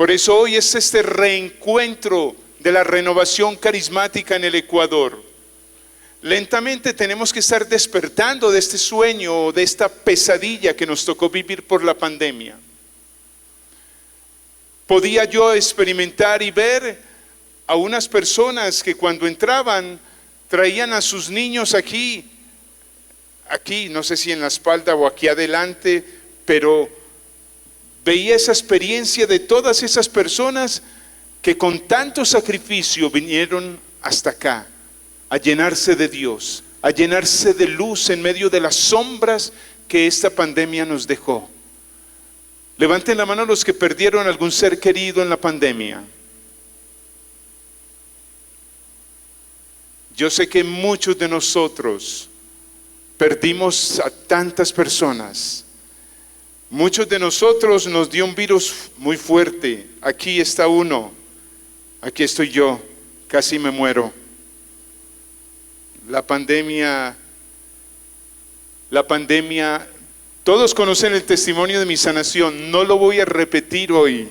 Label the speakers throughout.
Speaker 1: Por eso hoy es este reencuentro de la renovación carismática en el Ecuador. Lentamente tenemos que estar despertando de este sueño, de esta pesadilla que nos tocó vivir por la pandemia. Podía yo experimentar y ver a unas personas que cuando entraban traían a sus niños aquí, no sé si en la espalda o aquí adelante, pero veía esa experiencia de todas esas personas que con tanto sacrificio vinieron hasta acá a llenarse de Dios, a llenarse de luz en medio de las sombras que esta pandemia nos dejó. Levanten la mano los que perdieron algún ser querido en la pandemia. Yo sé que muchos de nosotros perdimos a tantas personas. Muchos de nosotros nos dio un virus muy fuerte. Aquí está uno, aquí estoy yo, casi me muero. La pandemia, todos conocen el testimonio de mi sanación, no lo voy a repetir hoy.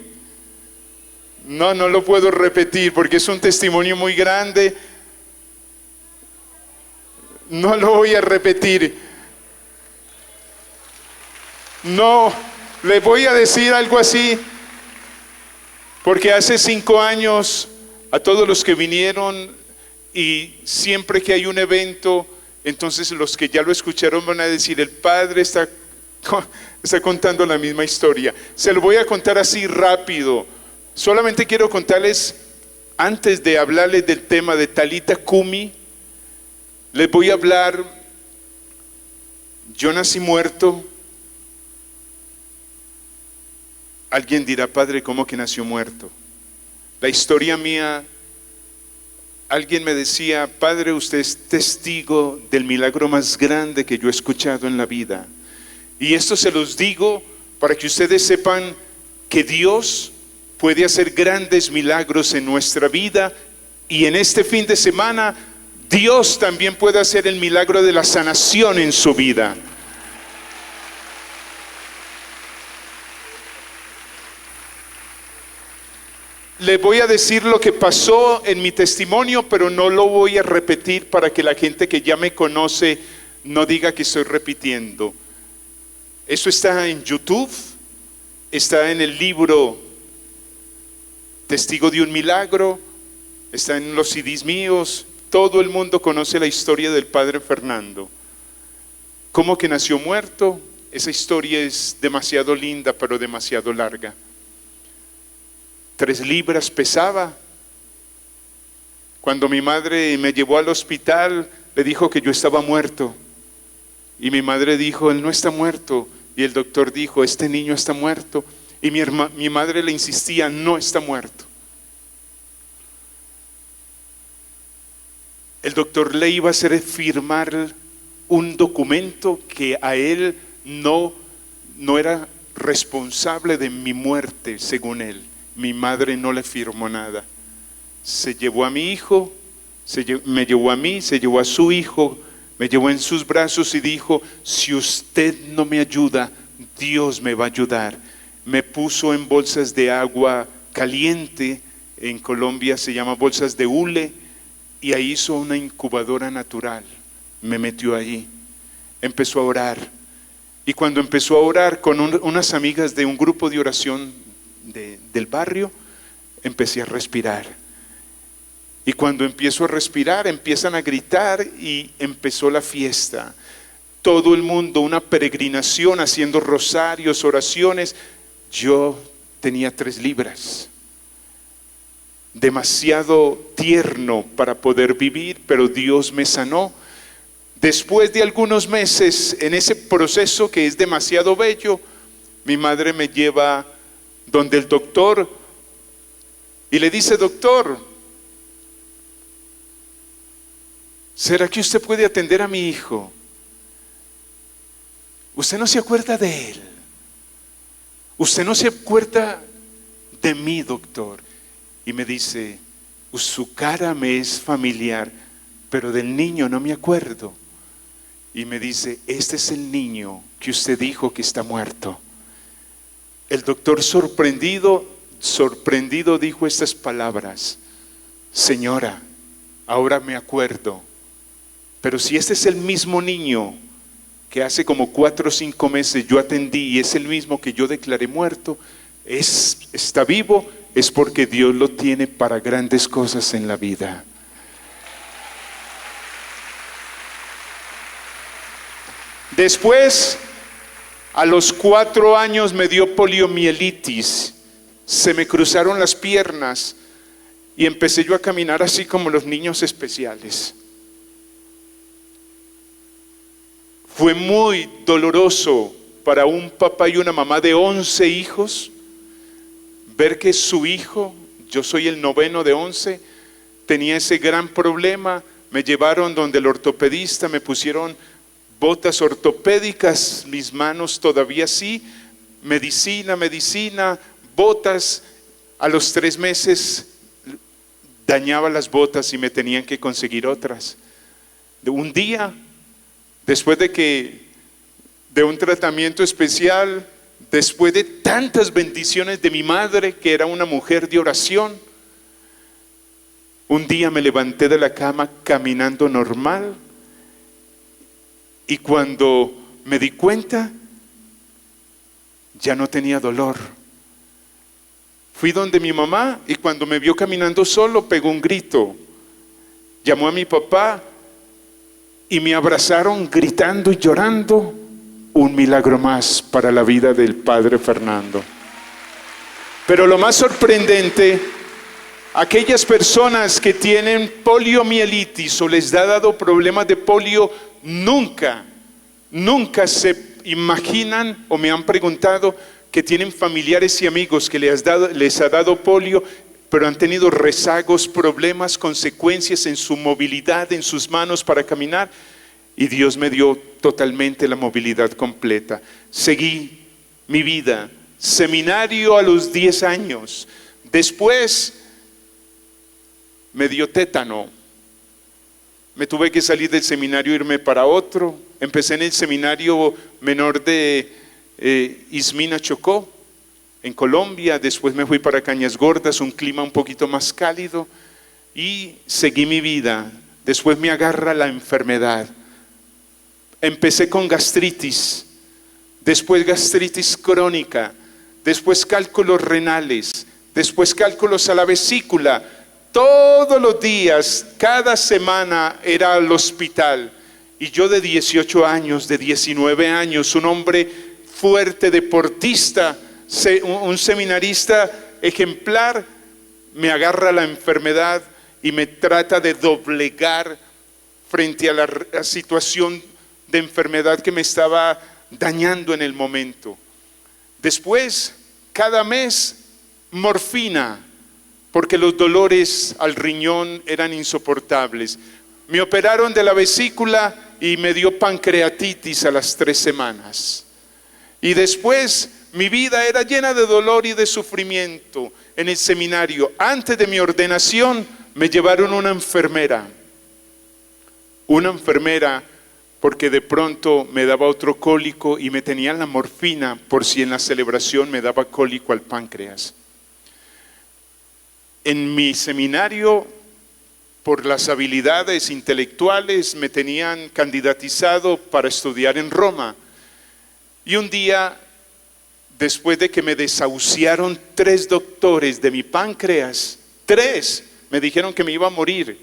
Speaker 1: No lo puedo repetir porque es un testimonio muy grande. No lo voy a repetir. No, le voy a decir algo así, porque hace 5 años a todos los que vinieron, y siempre que hay un evento, entonces los que ya lo escucharon van a decir, el padre está contando la misma historia. Se lo voy a contar así rápido. Solamente quiero contarles, antes de hablarles del tema de Talita Kumi, les voy a hablar. Yo nací muerto. Alguien dirá, padre, ¿cómo que nació muerto? La historia mía, alguien me decía, padre, usted es testigo del milagro más grande que yo he escuchado en la vida. Y esto se los digo para que ustedes sepan que Dios puede hacer grandes milagros en nuestra vida, y en este fin de semana Dios también puede hacer el milagro de la sanación en su vida. Le voy a decir lo que pasó en mi testimonio, pero no lo voy a repetir para que la gente que ya me conoce no diga que estoy repitiendo. Eso está en YouTube, está en el libro Testigo de un Milagro, está en los CDs míos. Todo el mundo conoce la historia del padre Fernando. ¿Cómo que nació muerto? Esa historia es demasiado linda, pero demasiado larga. 3 libras pesaba. Cuando mi madre me llevó al hospital, le dijo que yo estaba muerto. Y mi madre dijo, él no está muerto. Y el doctor dijo, este niño está muerto. Y mi madre le insistía, no está muerto. El doctor le iba a hacer firmar un documento que a él no era responsable de mi muerte, según él. Mi madre no le firmó nada. Se llevó a mi hijo, me llevó a mí, se llevó a su hijo, me llevó en sus brazos y dijo, si usted no me ayuda, Dios me va a ayudar. Me puso en bolsas de agua caliente, en Colombia se llama bolsas de hule, y ahí hizo una incubadora natural. Me metió allí, empezó a orar, y cuando empezó a orar con unas amigas de un grupo de oración del barrio, empecé a respirar. Y cuando empiezo a respirar, empiezan a gritar y empezó la fiesta. Todo el mundo, una peregrinación, haciendo rosarios, oraciones. Yo tenía 3 libras. Demasiado tierno para poder vivir, pero Dios me sanó. Después de algunos meses, en ese proceso que es demasiado bello, mi madre me lleva donde el doctor y le dice, doctor, ¿será que usted puede atender a mi hijo? ¿Usted no se acuerda de él? ¿Usted no se acuerda de mí, doctor? Y me dice, su cara me es familiar, pero del niño no me acuerdo. Y me dice, este es el niño que usted dijo que está muerto. El doctor sorprendido, sorprendido, dijo estas palabras: señora, ahora me acuerdo, pero si este es el mismo niño que hace como 4 o 5 meses yo atendí y es el mismo que yo declaré muerto, está vivo, es porque Dios lo tiene para grandes cosas en la vida. Después, a los 4 años me dio poliomielitis, se me cruzaron las piernas y empecé yo a caminar así como los niños especiales. Fue muy doloroso para un papá y una mamá de 11 hijos ver que su hijo, yo soy el 9º de 11, tenía ese gran problema. Me llevaron donde el ortopedista, me pusieron botas ortopédicas, mis manos todavía sí, medicina, botas. A los 3 meses dañaba las botas y me tenían que conseguir otras. Un día, después de un tratamiento especial, después de tantas bendiciones de mi madre, que era una mujer de oración, un día me levanté de la cama caminando normal, y cuando me di cuenta, ya no tenía dolor. Fui donde mi mamá y cuando me vio caminando solo, pegó un grito. Llamó a mi papá y me abrazaron gritando y llorando. Un milagro más para la vida del padre Fernando. Pero lo más sorprendente, aquellas personas que tienen poliomielitis o les ha dado problemas de polio, nunca se imaginan o me han preguntado que tienen familiares y amigos que les ha dado polio, pero han tenido rezagos, problemas, consecuencias en su movilidad, en sus manos para caminar, y Dios me dio totalmente la movilidad completa. Seguí mi vida, seminario a los 10 años, después me dio tétano, me tuve que salir del seminario e irme para otro. Empecé en el seminario menor de Ismina, Chocó, en Colombia. Después me fui para Cañas Gordas, un clima un poquito más cálido, y seguí mi vida. Después me agarra la enfermedad. Empecé con gastritis, después gastritis crónica, después cálculos renales, después cálculos a la vesícula. Todos los días, cada semana era al hospital. Y yo de 18 años, de 19 años, un hombre fuerte, deportista, un seminarista ejemplar, me agarra la enfermedad y me trata de doblegar frente a la situación de enfermedad que me estaba dañando en el momento. Después, cada mes, morfina, porque los dolores al riñón eran insoportables. Me operaron de la vesícula y me dio pancreatitis a las 3 semanas. Y después mi vida era llena de dolor y de sufrimiento. En el seminario, antes de mi ordenación, me llevaron una enfermera porque de pronto me daba otro cólico y me tenían la morfina por si en la celebración me daba cólico al páncreas. En mi seminario, por las habilidades intelectuales, me tenían candidatizado para estudiar en Roma. Y un día, después de que me desahuciaron 3 doctores de mi páncreas, 3, me dijeron que me iba a morir.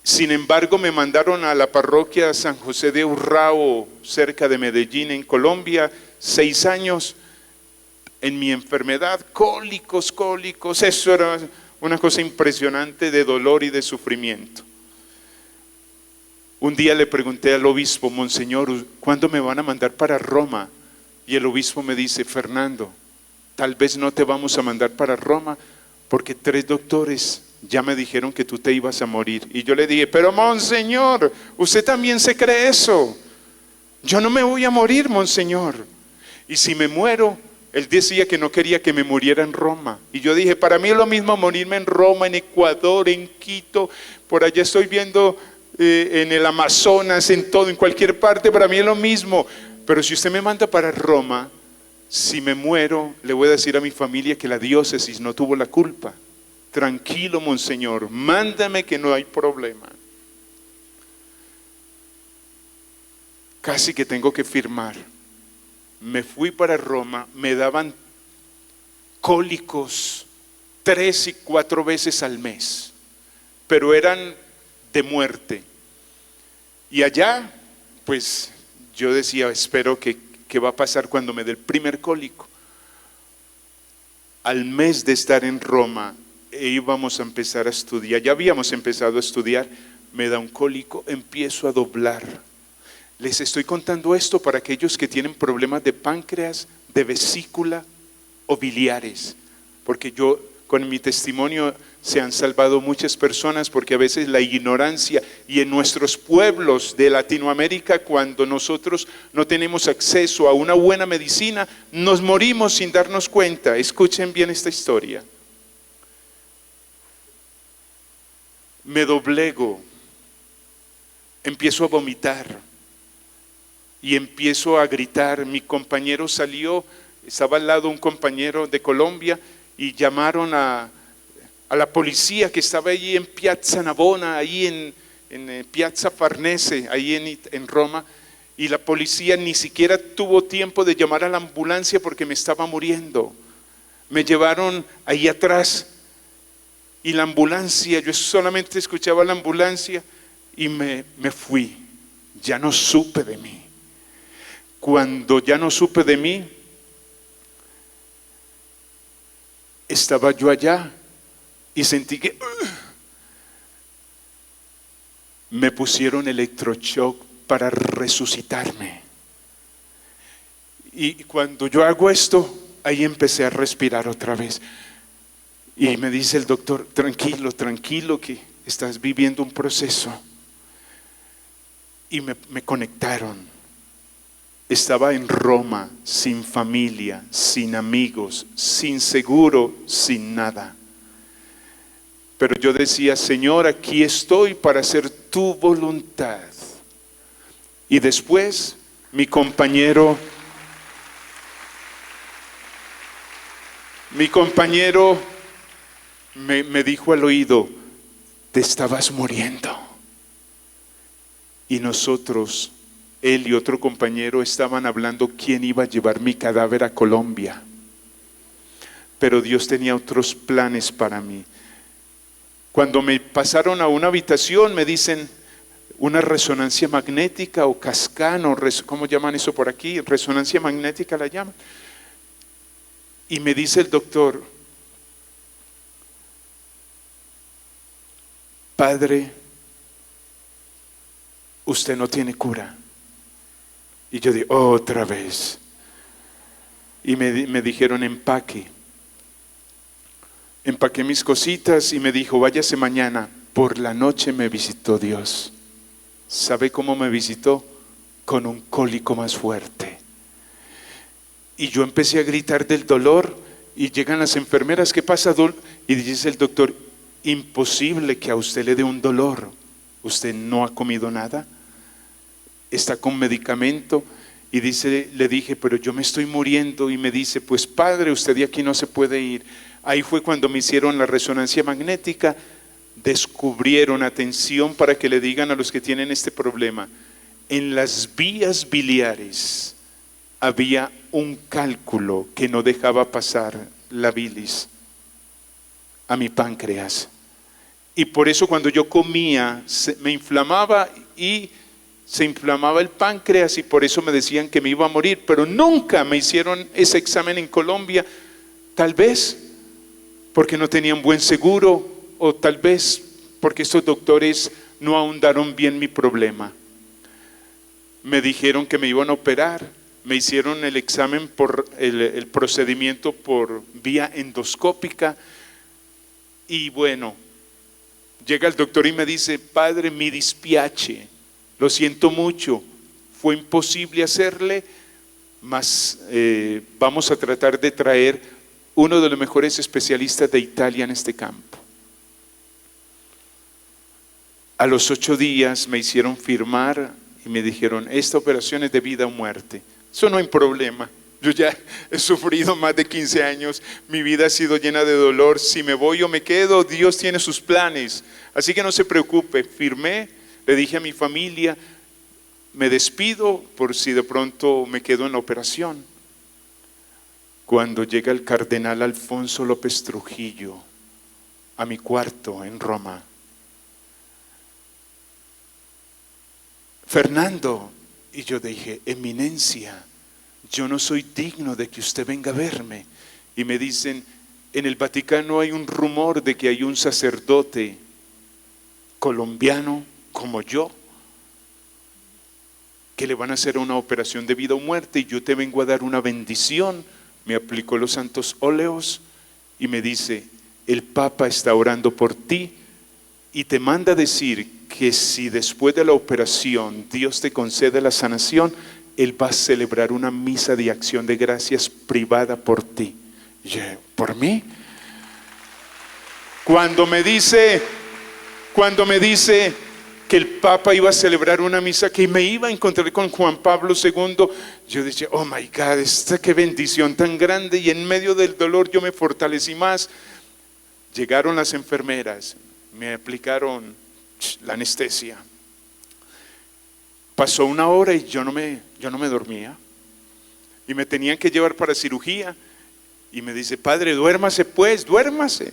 Speaker 1: Sin embargo, me mandaron a la parroquia San José de Urrao, cerca de Medellín, en Colombia, 6 años. En mi enfermedad, cólicos, eso era una cosa impresionante de dolor y de sufrimiento. Un día le pregunté al obispo: Monseñor, ¿cuándo me van a mandar para Roma? Y el obispo me dice: Fernando, tal vez no te vamos a mandar para Roma porque 3 doctores ya me dijeron que tú te ibas a morir. Y yo le dije: pero Monseñor, usted también se cree eso. Yo no me voy a morir, Monseñor. Y si me muero, él decía que no quería que me muriera en Roma. Y yo dije: para mí es lo mismo morirme en Roma, en Ecuador, en Quito, por allá estoy viendo en el Amazonas, en todo, en cualquier parte, para mí es lo mismo. Pero si usted me manda para Roma, si me muero, le voy a decir a mi familia que la diócesis no tuvo la culpa. Tranquilo, monseñor, mándame que no hay problema. Casi que tengo que firmar. Me fui para Roma, me daban cólicos 3 y 4 veces al mes, pero eran de muerte. Y allá, pues yo decía, espero que va a pasar cuando me dé el primer cólico. Al mes de estar en Roma, íbamos a empezar a estudiar, ya habíamos empezado a estudiar, me da un cólico, empiezo a doblar. Les estoy contando esto para aquellos que tienen problemas de páncreas, de vesícula o biliares, porque yo con mi testimonio se han salvado muchas personas, porque a veces la ignorancia, y en nuestros pueblos de Latinoamérica, cuando nosotros no tenemos acceso a una buena medicina, nos morimos sin darnos cuenta. Escuchen bien esta historia. Me doblego, empiezo a vomitar y empiezo a gritar. Mi compañero salió, estaba al lado un compañero de Colombia, y llamaron a la policía que estaba allí en Piazza Navona, ahí en Piazza Farnese, ahí en Roma, y la policía ni siquiera tuvo tiempo de llamar a la ambulancia porque me estaba muriendo. Me llevaron ahí atrás, y la ambulancia, yo solamente escuchaba la ambulancia y me fui. Ya no supe de mí. Cuando ya no supe de mí, estaba yo allá y sentí que me pusieron electroshock para resucitarme. Y cuando yo hago esto, ahí empecé a respirar otra vez. Y me dice el doctor, tranquilo, tranquilo, que estás viviendo un proceso. Y me conectaron. Estaba en Roma, sin familia, sin amigos, sin seguro, sin nada. Pero yo decía, Señor, aquí estoy para hacer tu voluntad. Y después mi compañero me dijo al oído, te estabas muriendo. Y nosotros, él y otro compañero, estaban hablando quién iba a llevar mi cadáver a Colombia. Pero Dios tenía otros planes para mí. Cuando me pasaron a una habitación, me dicen una resonancia magnética o cascano, ¿cómo llaman eso por aquí? Resonancia magnética la llaman. Y me dice el doctor, padre, usted no tiene cura. Y yo dije, otra vez. Y me dijeron, empaque. Empaqué mis cositas y me dijo, váyase mañana. Por la noche me visitó Dios. ¿Sabe cómo me visitó? Con un cólico más fuerte. Y yo empecé a gritar del dolor y llegan las enfermeras, ¿qué pasa? Y dice el doctor, imposible que a usted le dé un dolor. Usted no ha comido nada, está con medicamento. Y le dije, pero yo me estoy muriendo. Y me dice, pues padre, usted de aquí no se puede ir. Ahí fue cuando me hicieron la resonancia magnética. Descubrieron, atención para que le digan a los que tienen este problema, en las vías biliares había un cálculo que no dejaba pasar la bilis a mi páncreas. Y por eso cuando yo comía me inflamaba y se inflamaba el páncreas, y por eso me decían que me iba a morir. Pero nunca me hicieron ese examen en Colombia, tal vez porque no tenían buen seguro, o tal vez porque estos doctores no ahondaron bien mi problema. Me dijeron que me iban a operar, me hicieron el examen por el procedimiento por vía endoscópica. Y bueno, llega el doctor y me dice, padre, mi dispiace, lo siento mucho, fue imposible hacerle, mas vamos a tratar de traer uno de los mejores especialistas de Italia en este campo. A los 8 días me hicieron firmar y me dijeron, esta operación es de vida o muerte. Eso no hay problema. Yo ya he sufrido más de 15 años, mi vida ha sido llena de dolor. Si me voy o me quedo, Dios tiene sus planes. Así que no se preocupe, firmé, le dije a mi familia, me despido por si de pronto me quedo en la operación. Cuando llega el cardenal Alfonso López Trujillo a mi cuarto en Roma, Fernando, y yo dije, eminencia, yo no soy digno de que usted venga a verme. Y me dicen, en el Vaticano hay un rumor de que hay un sacerdote colombiano como yo, que le van a hacer una operación de vida o muerte y yo te vengo a dar una bendición. Me aplicó los santos óleos y me dice, el Papa está orando por ti y te manda a decir que si después de la operación Dios te concede la sanación, Él va a celebrar una misa de acción de gracias privada por ti. Y yo, ¿por mí? Cuando me dice que el Papa iba a celebrar una misa, que me iba a encontrar con Juan Pablo II, yo dije, oh my God, qué bendición tan grande. Y en medio del dolor yo me fortalecí más. Llegaron las enfermeras, me aplicaron la anestesia. Pasó una hora y yo no me dormía. Y me tenían que llevar para cirugía. Y me dice, padre, duérmase pues, duérmase.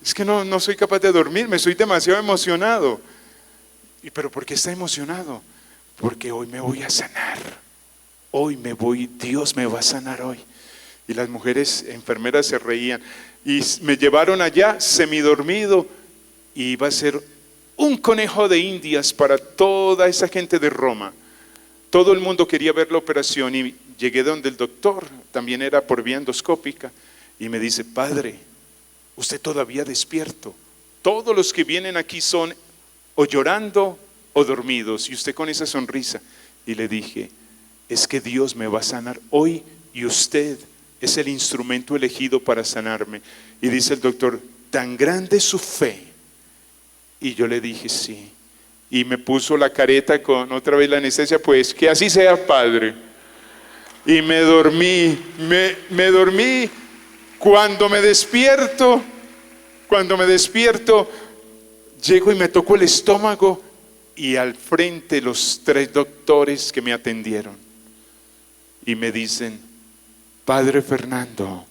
Speaker 1: Es que no soy capaz de dormirme, soy demasiado emocionado. ¿Pero por qué está emocionado? Porque hoy me voy a sanar. Dios me va a sanar hoy. Y las mujeres enfermeras se reían. Y me llevaron allá semidormido. Y iba a ser un conejo de indias para toda esa gente de Roma. Todo el mundo quería ver la operación y llegué donde el doctor, también era por vía endoscópica, y me dice, padre, usted todavía despierto. Todos los que vienen aquí son o llorando o dormidos, y usted con esa sonrisa. Y le dije, es que Dios me va a sanar hoy y usted es el instrumento elegido para sanarme. Y dice el doctor, tan grande es su fe. Y yo le dije, sí. Y me puso la careta con otra vez la anestesia, pues que así sea, padre. Y me dormí. Cuando me despierto, llego y me tocó el estómago y al frente los 3 doctores que me atendieron. Y me dicen, padre Fernando,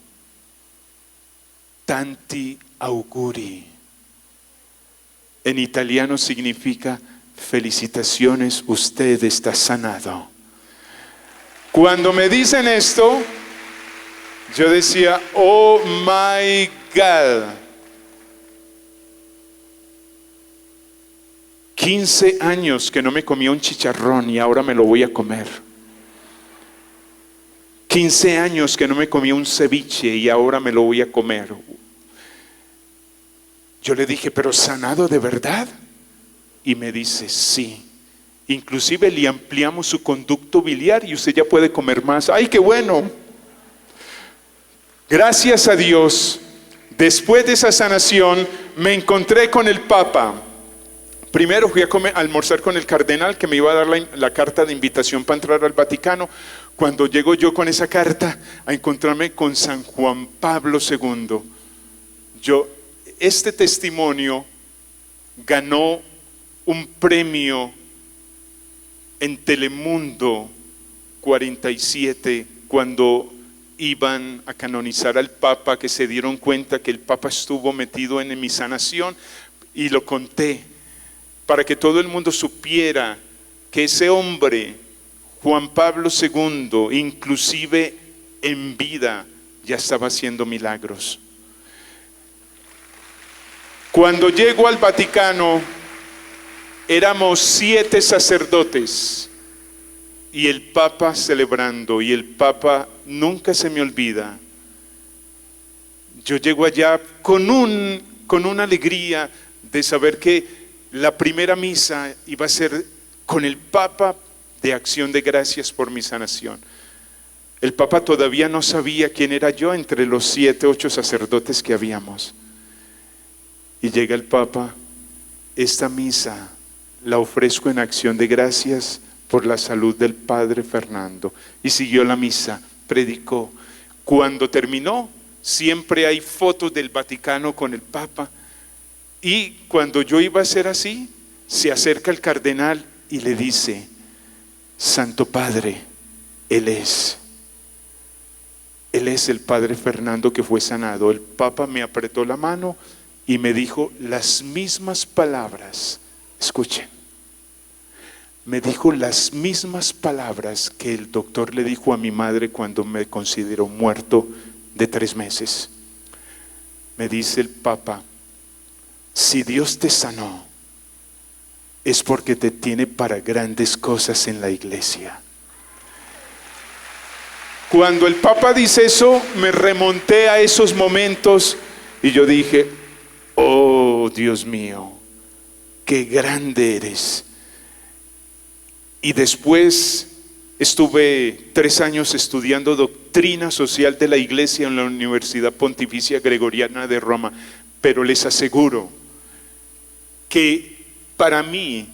Speaker 1: tanti auguri. En italiano significa felicitaciones, usted está sanado. Cuando me dicen esto, yo decía, oh my God. 15 años que no me comía un chicharrón y ahora me lo voy a comer. 15 años que no me comía un ceviche y ahora me lo voy a comer. Yo le dije, ¿pero sanado de verdad? Y me dice, sí. Inclusive le ampliamos su conducto biliar y usted ya puede comer más. ¡Ay, qué bueno! Gracias a Dios, después de esa sanación, me encontré con el Papa. Primero fui a almorzar con el cardenal que me iba a dar la carta de invitación para entrar al Vaticano. Cuando llego yo con esa carta a encontrarme con San Juan Pablo II, este testimonio ganó un premio en Telemundo 47 cuando iban a canonizar al Papa, que se dieron cuenta que el Papa estuvo metido en mi sanación, y lo conté para que todo el mundo supiera que ese hombre, Juan Pablo II, inclusive en vida, ya estaba haciendo milagros. Cuando llego al Vaticano, éramos 7 sacerdotes y el Papa celebrando, y el Papa nunca se me olvida. Yo llego allá con una alegría de saber que la primera misa iba a ser con el Papa de acción de gracias por mi sanación. El Papa todavía no sabía quién era yo entre los 7, 8 sacerdotes que habíamos. Y llega el Papa, esta misa la ofrezco en acción de gracias por la salud del padre Fernando. Y siguió la misa, predicó. Cuando terminó, siempre hay fotos del Vaticano con el Papa. Y cuando yo iba a hacer así, se acerca el cardenal y le dice: Santo Padre, Él es el padre Fernando que fue sanado. El Papa me apretó la mano y me dijo las mismas palabras. Escuchen, me dijo las mismas palabras que el doctor le dijo a mi madre cuando me consideró muerto de 3 meses. Me dice el Papa: si Dios te sanó, es porque te tiene para grandes cosas en la iglesia. Cuando el Papa dice eso, me remonté a esos momentos y yo dije: oh Dios mío, qué grande eres. Y después estuve 3 años estudiando doctrina social de la iglesia en la Universidad Pontificia Gregoriana de Roma, pero les aseguro que para mí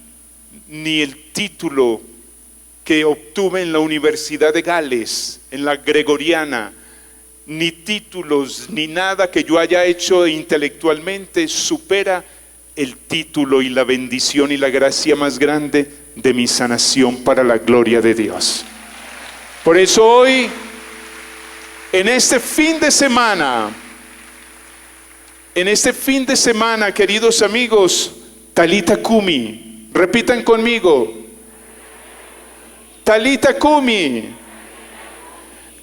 Speaker 1: ni el título que obtuve en la Universidad de Gales, en la Gregoriana, ni títulos, ni nada que yo haya hecho intelectualmente supera el título y la bendición y la gracia más grande de mi sanación para la gloria de Dios. Por eso hoy, en este fin de semana, queridos amigos, Talita Kumi, repitan conmigo: Talita Kumi.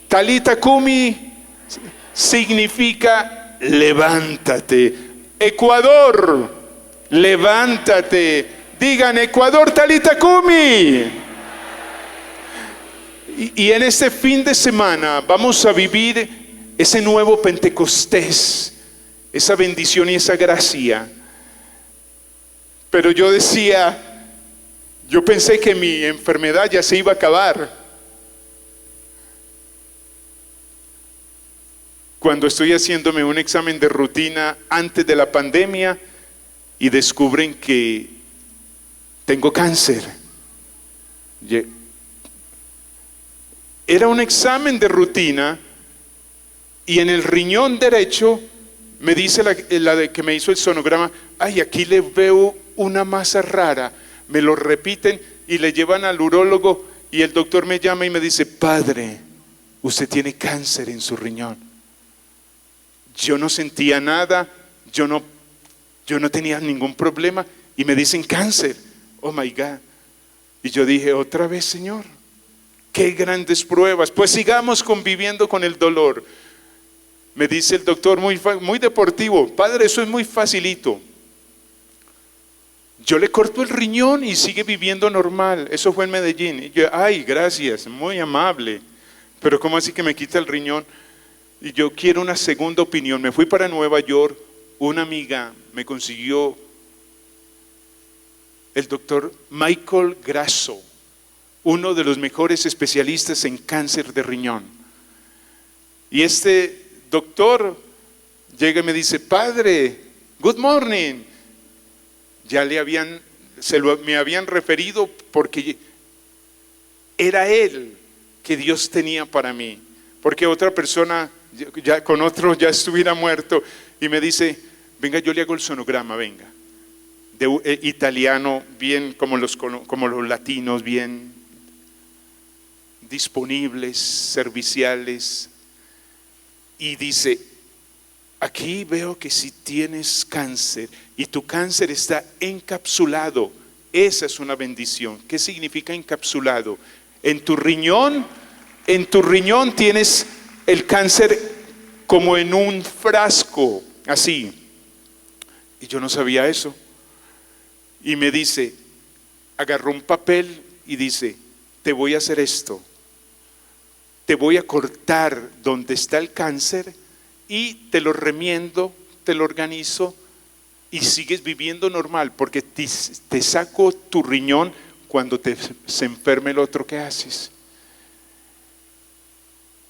Speaker 1: Talita Kumi significa levántate. Ecuador, levántate. Digan: Ecuador, Talita Kumi. Y en este fin de semana vamos a vivir ese nuevo Pentecostés, esa bendición y esa gracia. Pero yo decía, yo pensé que mi enfermedad ya se iba a acabar. Cuando estoy haciéndome un examen de rutina antes de la pandemia y descubren que tengo cáncer. Era un examen de rutina y en el riñón derecho me dice la de que me hizo el sonograma: ay, aquí le veo una masa rara. Me lo repiten y le llevan al urólogo y el doctor me llama y me dice: padre, usted tiene cáncer en su riñón. Yo no sentía nada, yo no tenía ningún problema y me dicen cáncer. Oh my God. Y yo dije: otra vez, Señor, qué grandes pruebas. Pues sigamos conviviendo con el dolor. Me dice el doctor muy deportivo: padre, eso es muy facilito. Yo le corto el riñón y sigue viviendo normal. Eso fue en Medellín. Y yo: ay, gracias, muy amable. Pero ¿cómo así que me quita el riñón? Y yo quiero una segunda opinión. Me fui para Nueva York. Una amiga me consiguió el doctor Michael Grasso, uno de los mejores especialistas en cáncer de riñón. Y este doctor llega y me dice: padre, good morning. Ya me habían referido porque era él que Dios tenía para mí. Porque otra persona, ya con otro ya estuviera muerto. Y me dice: venga, yo le hago el sonograma, venga. De italiano, bien como los latinos, bien disponibles, serviciales. Y dice: aquí veo que si tienes cáncer y tu cáncer está encapsulado. Esa es una bendición. ¿Qué significa encapsulado? En tu riñón tienes el cáncer como en un frasco, así. Y yo no sabía eso. Y me dice, agarró un papel y dice: te voy a hacer esto. Te voy a cortar donde está el cáncer y te lo remiendo, te lo organizo y sigues viviendo normal, porque te saco tu riñón cuando se enferme el otro. ¿Qué haces?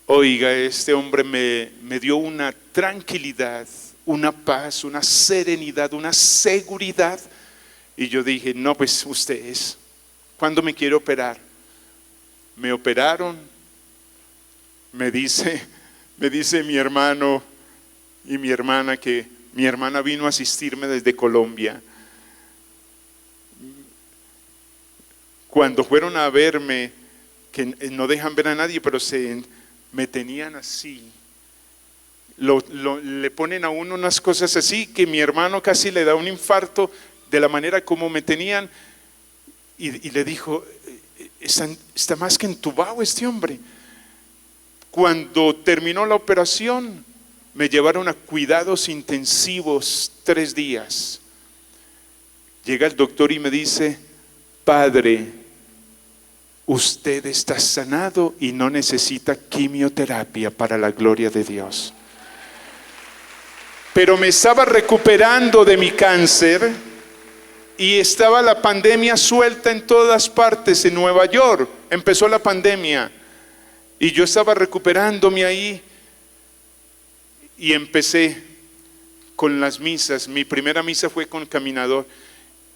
Speaker 1: Oiga, este hombre me dio una tranquilidad, una paz, una serenidad, una seguridad. Y yo dije: no, pues usted es. ¿Cuándo me quiere operar? Me operaron, me dice mi hermano y mi hermana que mi hermana vino a asistirme desde Colombia. Cuando fueron a verme, que no dejan ver a nadie, pero me tenían así. Le ponen a uno unas cosas así que mi hermano casi le da un infarto de la manera como me tenían. Y le dijo, está más que entubado este hombre. Cuando terminó la operación, me llevaron a cuidados intensivos 3 días. Llega el doctor y me dice, padre, usted está sanado y no necesita quimioterapia, para la gloria de Dios. Pero me estaba recuperando de mi cáncer y estaba la pandemia suelta en todas partes. En Nueva York empezó la pandemia y yo estaba recuperándome ahí y empecé con las misas. Mi primera misa fue con caminador.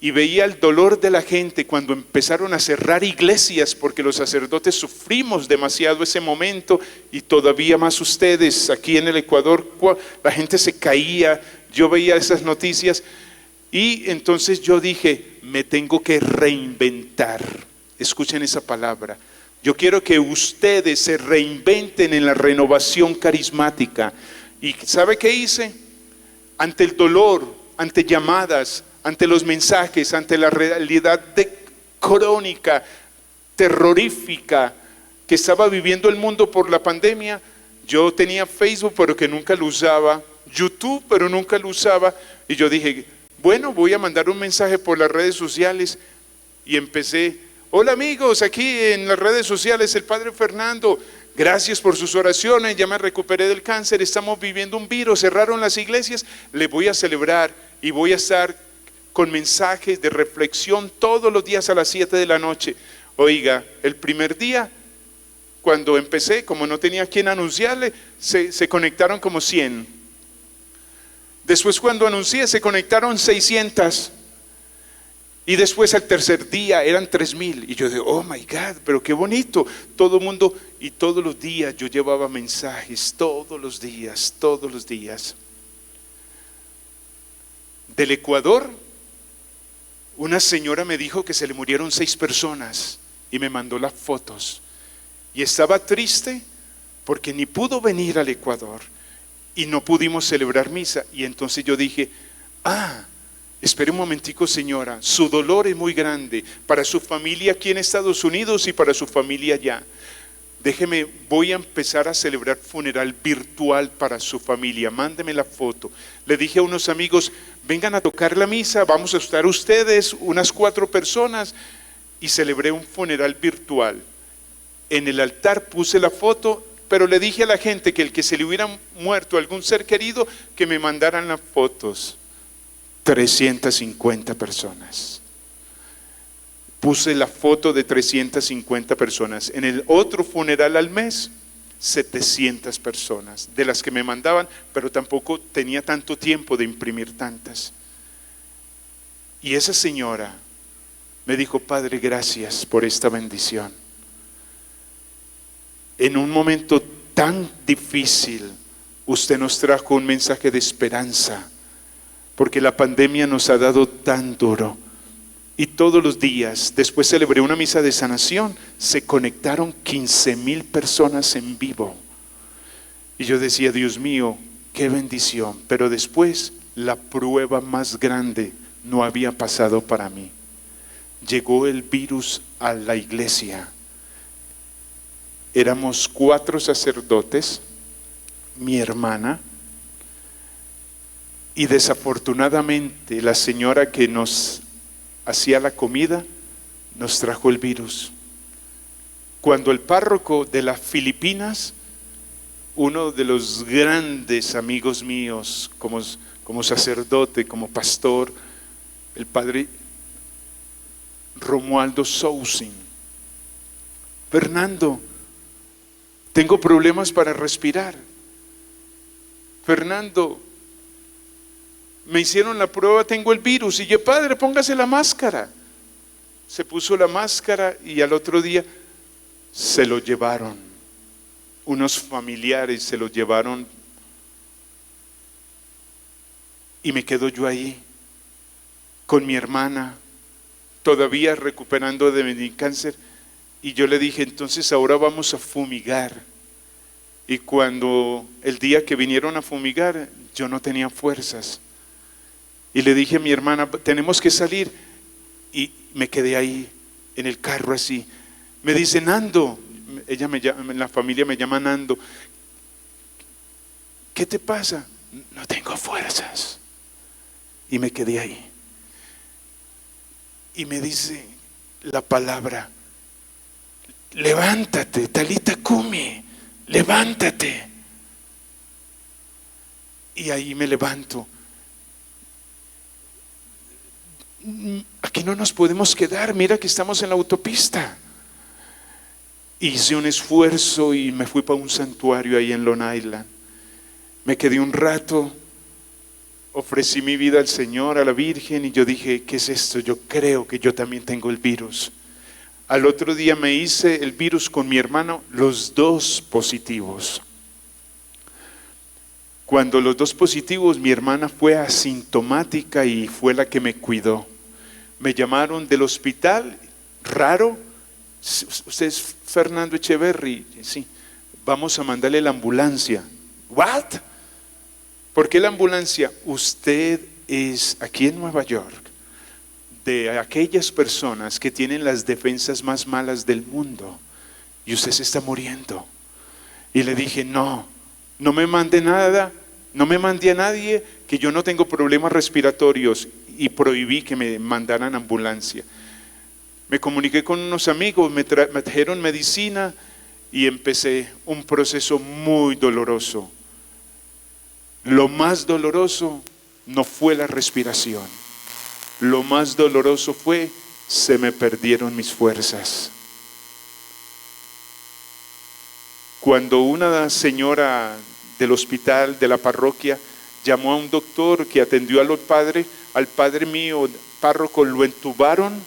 Speaker 1: Y veía el dolor de la gente cuando empezaron a cerrar iglesias, porque los sacerdotes sufrimos demasiado ese momento, y todavía más ustedes aquí en el Ecuador. La gente se caía, yo veía esas noticias, y entonces yo dije, me tengo que reinventar. Escuchen esa palabra. Yo quiero que ustedes se reinventen en la renovación carismática. ¿Y sabe qué hice? Ante el dolor, ante llamadas, ante los mensajes, ante la realidad crónica, terrorífica que estaba viviendo el mundo por la pandemia, yo tenía Facebook pero que nunca lo usaba, YouTube pero nunca lo usaba, y yo dije, bueno, voy a mandar un mensaje por las redes sociales, y empecé, hola amigos, aquí en las redes sociales el Padre Fernando, gracias por sus oraciones, ya me recuperé del cáncer, estamos viviendo un virus, cerraron las iglesias, le voy a celebrar y voy a estar con mensajes de reflexión todos los días a las 7 de la noche. Oiga, el primer día, cuando empecé, como no tenía quien anunciarle, se conectaron como 100. Después cuando anuncié, se conectaron 600. Y después al tercer día eran 3,000. Y yo dije, oh my God, pero qué bonito. Todo el mundo, y todos los días yo llevaba mensajes, todos los días. Del Ecuador, una señora me dijo que se le murieron 6 personas y me mandó las fotos. Y estaba triste porque ni pudo venir al Ecuador y no pudimos celebrar misa. Y entonces yo dije, espere un momentico señora, su dolor es muy grande para su familia aquí en Estados Unidos y para su familia allá. Déjeme, voy a empezar a celebrar funeral virtual para su familia, mándeme la foto. Le dije a unos amigos, vengan a tocar la misa, vamos a estar ustedes, unas 4 personas, y celebré un funeral virtual. En el altar puse la foto, pero le dije a la gente que el que se le hubiera muerto algún ser querido, que me mandaran las fotos. 350 personas. Puse la foto de 350 personas. En el otro funeral al mes, 700 personas, de las que me mandaban, pero tampoco tenía tanto tiempo de imprimir tantas. Y esa señora me dijo, Padre, gracias por esta bendición. En un momento tan difícil, usted nos trajo un mensaje de esperanza, porque la pandemia nos ha dado tan duro. Y todos los días, después celebré una misa de sanación, se conectaron 15,000 personas en vivo. Y yo decía, Dios mío, qué bendición. Pero después, la prueba más grande no había pasado para mí. Llegó el virus a la iglesia. Éramos 4 sacerdotes, mi hermana, y desafortunadamente la señora que nos hacía la comida nos trajo el virus. Cuando el párroco de las Filipinas, uno de los grandes amigos míos como sacerdote, como pastor, el padre Romualdo Sousin, Fernando, tengo problemas para respirar. Fernando, me hicieron la prueba, tengo el virus. Y yo, padre, póngase la máscara. Se puso la máscara y al otro día se lo llevaron, unos familiares se lo llevaron y me quedo yo ahí con mi hermana, todavía recuperando de mi cáncer. Y yo le dije, entonces ahora vamos a fumigar. Y cuando el día que vinieron a fumigar, yo no tenía fuerzas. Y le dije a mi hermana, tenemos que salir. Y me quedé ahí, en el carro así. Me dice, Nando, ella me llama, en la familia me llama Nando. ¿Qué te pasa? No tengo fuerzas. Y me quedé ahí. Y me dice la palabra, levántate, Talita Kumi, levántate. Y ahí me levanto. Aquí no nos podemos quedar, mira que estamos en la autopista. Hice un esfuerzo y me fui para un santuario ahí en Long Island. Me quedé un rato, ofrecí mi vida al Señor, a la Virgen, y yo dije, ¿qué es esto? Yo creo que yo también tengo el virus. Al otro día me hice el virus con mi hermano, los dos positivos. Cuando los dos positivos, mi hermana fue asintomática y fue la que me cuidó. Me llamaron del hospital, raro, usted es Fernando Echeverry, sí, vamos a mandarle la ambulancia. ¿What? ¿Por qué la ambulancia? Usted es aquí en Nueva York de aquellas personas que tienen las defensas más malas del mundo y usted se está muriendo. Y le dije, no me mande nada, no me mande a nadie, que yo no tengo problemas respiratorios, y prohibí que me mandaran ambulancia. Me comuniqué con unos amigos, me trajeron medicina y empecé un proceso muy doloroso. Lo más doloroso no fue la respiración. Lo más doloroso fue, se me perdieron mis fuerzas. Cuando una señora del hospital, de la parroquia, llamó a un doctor que atendió al padre mío, párroco, lo entubaron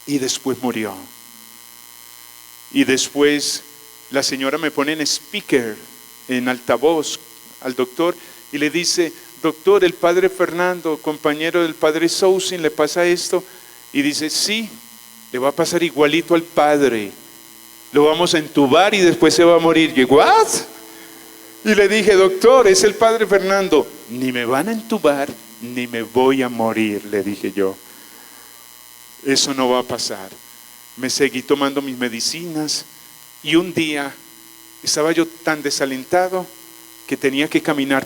Speaker 1: y después murió. Y después la señora me pone en speaker, en altavoz, al doctor, y le dice, doctor, el padre Fernando, compañero del padre Sousin, ¿le pasa esto? Y dice, sí, le va a pasar igualito al padre, lo vamos a entubar y después se va a morir. Y yo, ¿what? Y le dije, doctor, es el padre Fernando. Ni me van a entubar, ni me voy a morir, le dije yo. Eso no va a pasar. Me seguí tomando mis medicinas y un día estaba yo tan desalentado que tenía que caminar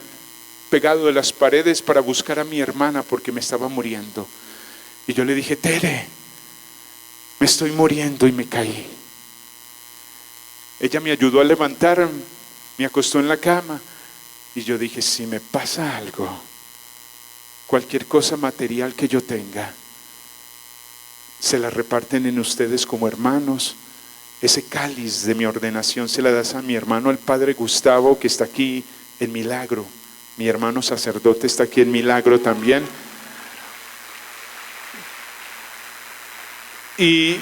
Speaker 1: pegado de las paredes para buscar a mi hermana porque me estaba muriendo. Y yo le dije, Tere, me estoy muriendo, y me caí. Ella me ayudó a levantar, me acostó en la cama y yo dije, si me pasa algo, cualquier cosa material que yo tenga, se la reparten en ustedes como hermanos. Ese cáliz de mi ordenación se la das a mi hermano, el padre Gustavo, que está aquí en Milagro. Mi hermano sacerdote está aquí en Milagro también. Y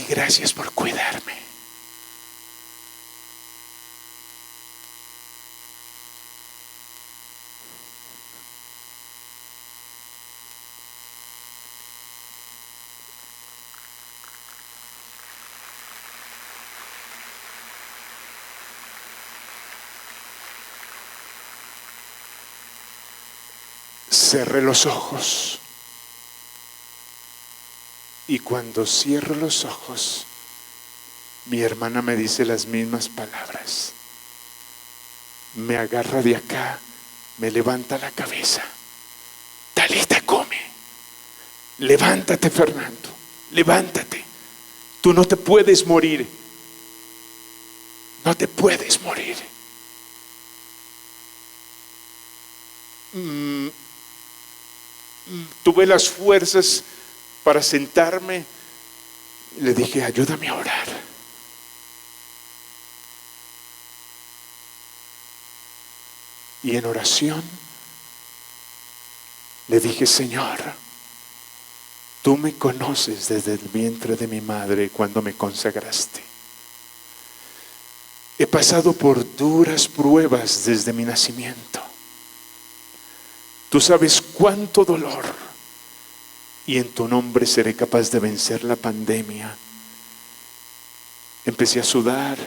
Speaker 1: gracias por cuidarme. Cerré los ojos y cuando cierro los ojos, mi hermana me dice las mismas palabras. Me agarra de acá, me levanta la cabeza. Talita Kumi, levántate, Fernando, levántate. Tú no te puedes morir. No te puedes morir. Tuve las fuerzas para sentarme. Le dije, ayúdame a orar. Y en oración le dije, Señor, tú me conoces desde el vientre de mi madre cuando me consagraste. He pasado por duras pruebas desde mi nacimiento. Tú sabes cuánto dolor, y en tu nombre seré capaz de vencer la pandemia. Empecé a sudar.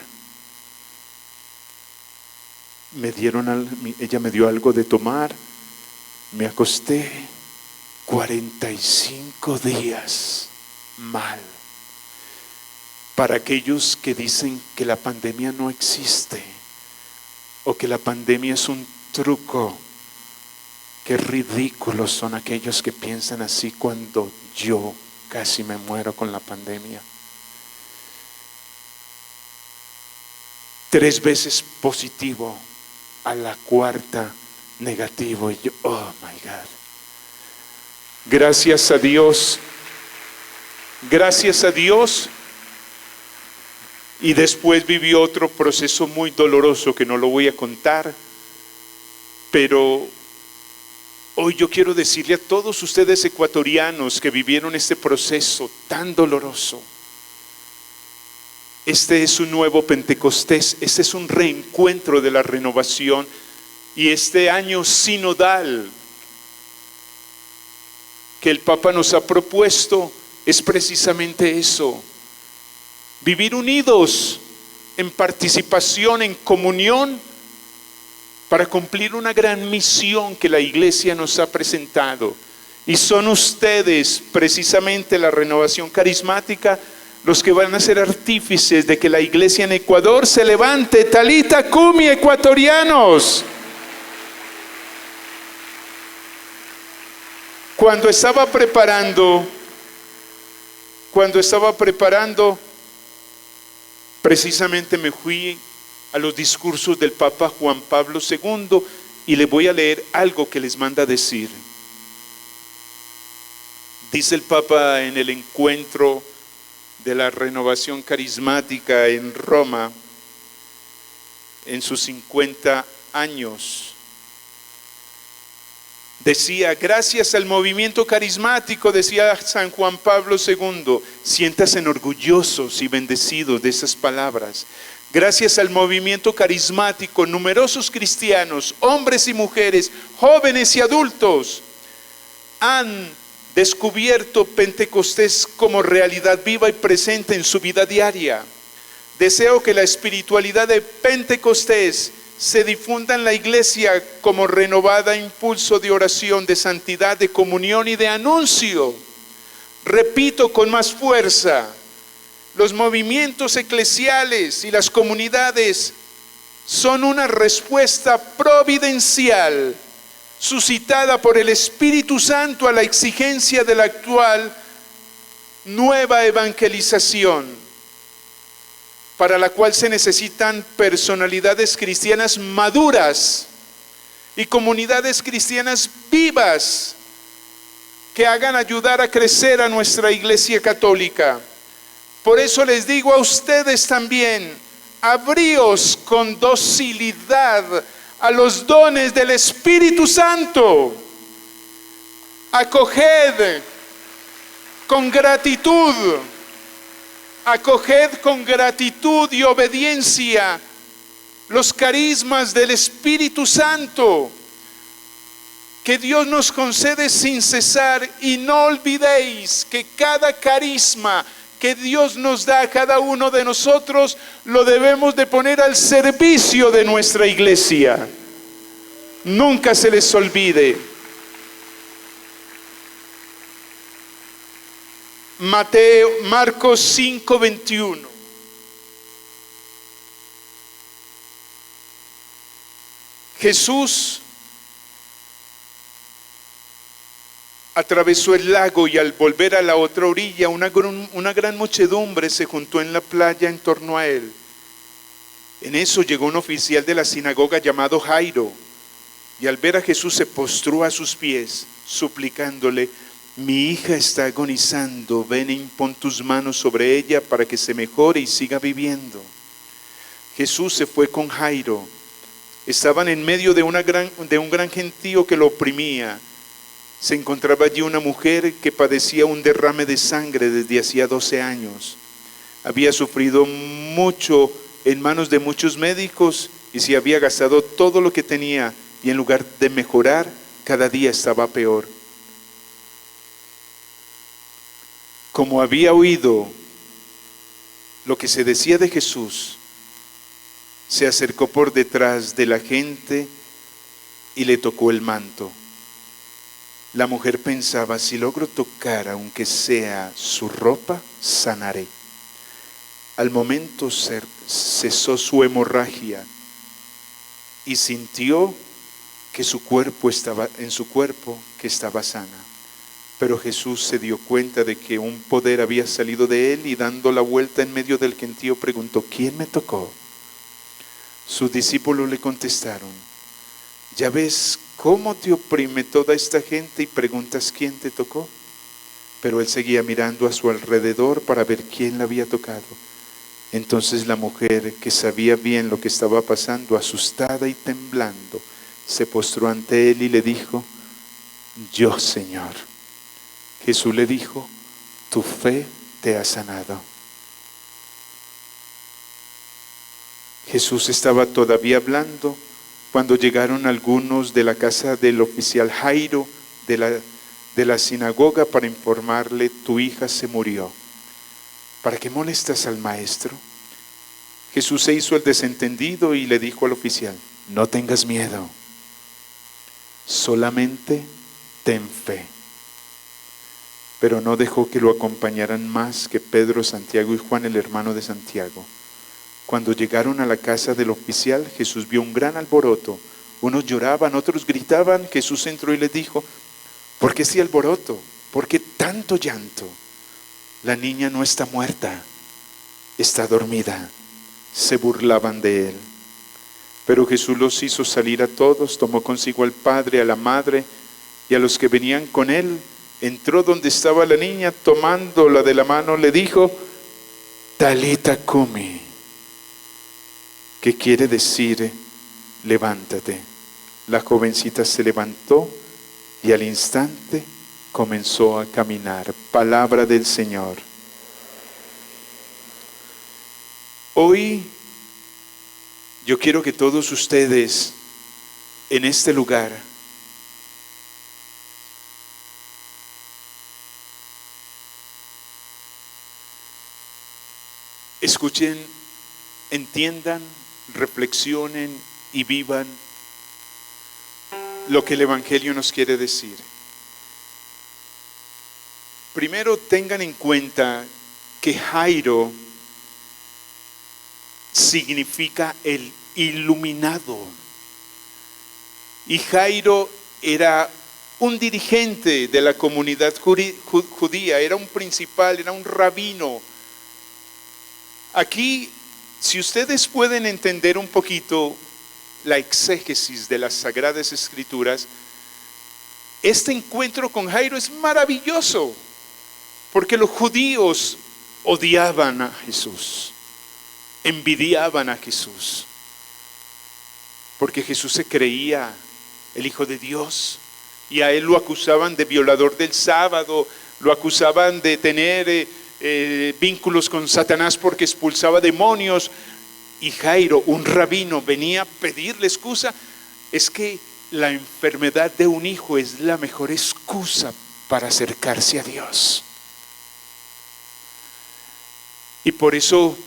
Speaker 1: Ella me dio algo de tomar. Me acosté 45 días mal. Para aquellos que dicen que la pandemia no existe o que la pandemia es un truco, qué ridículos son aquellos que piensan así cuando yo casi me muero con la pandemia. 3 veces positivo, a la 4ª negativo, y yo, oh my God. Gracias a Dios. Gracias a Dios. Y después viví otro proceso muy doloroso que no lo voy a contar, pero hoy yo quiero decirle a todos ustedes ecuatorianos que vivieron este proceso tan doloroso, este es un nuevo Pentecostés, este es un reencuentro de la renovación, y este año sinodal que el Papa nos ha propuesto es precisamente eso. Vivir unidos en participación, en comunión, para cumplir una gran misión que la Iglesia nos ha presentado. Y son ustedes, precisamente la renovación carismática, los que van a ser artífices de que la Iglesia en Ecuador se levante. Talita Cumi, ecuatorianos. Cuando estaba preparando, precisamente me fui a los discursos del Papa Juan Pablo II y les voy a leer algo que les manda decir. Dice el Papa en el encuentro de la renovación carismática en Roma, en sus 50 años. Decía, gracias al movimiento carismático, decía San Juan Pablo II, siéntanse orgullosos y bendecidos de esas palabras. Gracias al movimiento carismático, numerosos cristianos, hombres y mujeres, jóvenes y adultos, han descubierto Pentecostés como realidad viva y presente en su vida diaria. Deseo que la espiritualidad de Pentecostés se difunda en la Iglesia como renovada impulso de oración, de santidad, de comunión y de anuncio. Repito con más fuerza, los movimientos eclesiales y las comunidades son una respuesta providencial suscitada por el Espíritu Santo a la exigencia de la actual nueva evangelización, para la cual se necesitan personalidades cristianas maduras y comunidades cristianas vivas que hagan ayudar a crecer a nuestra Iglesia Católica. Por eso les digo a ustedes también, abríos con docilidad a los dones del Espíritu Santo. Acoged con gratitud. Acoged con gratitud y obediencia los carismas del Espíritu Santo que Dios nos concede sin cesar, y no olvidéis que cada carisma que Dios nos da a cada uno de nosotros lo debemos de poner al servicio de nuestra iglesia. Nunca se les olvide. Marcos 5:21. Jesús atravesó el lago y al volver a la otra orilla una gran muchedumbre se juntó en la playa en torno a él. En eso llegó un oficial de la sinagoga llamado Jairo, y al ver a Jesús se postró a sus pies, suplicándole: mi hija está agonizando, ven e impon tus manos sobre ella para que se mejore y siga viviendo. Jesús se fue con Jairo. Estaban en medio de un gran gentío que lo oprimía, se encontraba allí una mujer que padecía un derrame de sangre desde hacía 12 años. Había sufrido mucho en manos de muchos médicos y se había gastado todo lo que tenía, y en lugar de mejorar, cada día estaba peor. Como había oído lo que se decía de Jesús, se acercó por detrás de la gente y le tocó el manto. La mujer pensaba: si logro tocar aunque sea su ropa, sanaré. Al momento cesó su hemorragia y sintió que su cuerpo estaba que estaba sana. Pero Jesús se dio cuenta de que un poder había salido de él, y dando la vuelta en medio del gentío preguntó: ¿quién me tocó? Sus discípulos le contestaron: ¿ya ves cómo te oprime toda esta gente y preguntas quién te tocó? Pero él seguía mirando a su alrededor para ver quién la había tocado. Entonces la mujer, que sabía bien lo que estaba pasando, asustada y temblando, se postró ante él y le dijo: yo, Señor. Jesús le dijo: tu fe te ha sanado. Jesús estaba todavía hablando cuando llegaron algunos de la casa del oficial Jairo de la sinagoga para informarle: tu hija se murió. ¿Para qué molestas al maestro? Jesús se hizo el desentendido y le dijo al oficial: no tengas miedo, solamente ten fe. Pero no dejó que lo acompañaran más que Pedro, Santiago y Juan, el hermano de Santiago. Cuando llegaron a la casa del oficial, Jesús vio un gran alboroto. Unos lloraban, otros gritaban. Jesús entró y les dijo: ¿por qué este alboroto? ¿Por qué tanto llanto? La niña no está muerta, está dormida. Se burlaban de él. Pero Jesús los hizo salir a todos, tomó consigo al padre, a la madre y a los que venían con él. Entró donde estaba la niña, tomándola de la mano, le dijo: Talita cumi, que quiere decir: levántate. La jovencita se levantó y al instante comenzó a caminar. Palabra del Señor. Hoy yo quiero que todos ustedes en este lugar escuchen, entiendan, reflexionen y vivan lo que el Evangelio nos quiere decir. Primero, tengan en cuenta que Jairo significa el iluminado. Y Jairo era un dirigente de la comunidad judía, era un principal, era un rabino. Aquí, si ustedes pueden entender un poquito la exégesis de las Sagradas Escrituras, este encuentro con Jairo es maravilloso, porque los judíos odiaban a Jesús, envidiaban a Jesús, porque Jesús se creía el Hijo de Dios, y a él lo acusaban de violador del sábado, lo acusaban de tener vínculos con Satanás porque expulsaba demonios. Y Jairo, un rabino, venía a pedirle excusa. Es que la enfermedad de un hijo es la mejor excusa para acercarse a Dios. Y por eso